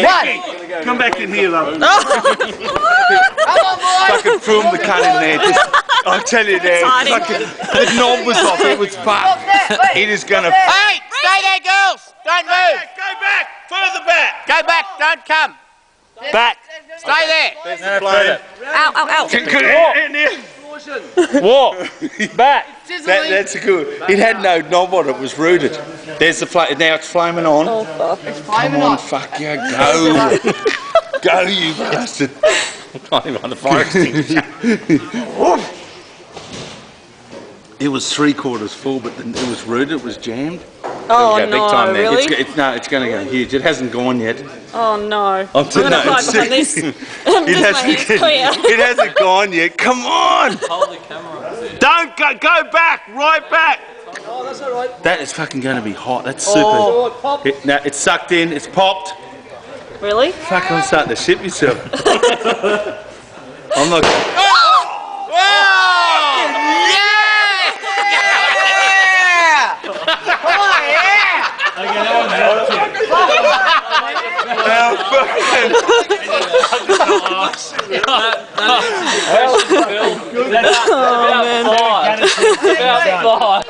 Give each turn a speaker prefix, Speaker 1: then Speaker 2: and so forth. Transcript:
Speaker 1: One.
Speaker 2: Come back in here, love.
Speaker 1: Come on, boys.
Speaker 2: Fucking film the cut in there. Just, I'll tell you there. The knob was off. It was fucked. It is gonna.
Speaker 1: Hey, stay there, girls. Don't move.
Speaker 2: Go back. Further back.
Speaker 1: Go back. Don't come.
Speaker 2: Back.
Speaker 1: Stay there.
Speaker 2: There's the flame.
Speaker 3: Ow, ow, ow.
Speaker 2: Walk. Back. That's good. It had no knob on it. It was rooted. There's the flame. Now it's flaming on.
Speaker 3: Oh, fuck.
Speaker 2: Come on, fuck you. Go. Go, you bastard. I can't even find the fire extinguisher. It was 3/4 full, but it was rooted. It was jammed.
Speaker 3: Oh,
Speaker 2: Big
Speaker 3: no,
Speaker 2: time there.
Speaker 3: really?
Speaker 2: It's going to go huge. It hasn't gone yet.
Speaker 3: Oh, no.
Speaker 2: I'm
Speaker 3: going to hide behind this.
Speaker 2: It hasn't gone yet. Come on!
Speaker 4: Hold the camera up.
Speaker 2: Don't go back! Right back!
Speaker 5: Oh, that's all right.
Speaker 2: That is fucking going to be hot. That's super. Now it's sucked in. It's popped.
Speaker 3: Really?
Speaker 2: Fuck! I'm starting to shit myself. I'm not.
Speaker 4: That's about 5.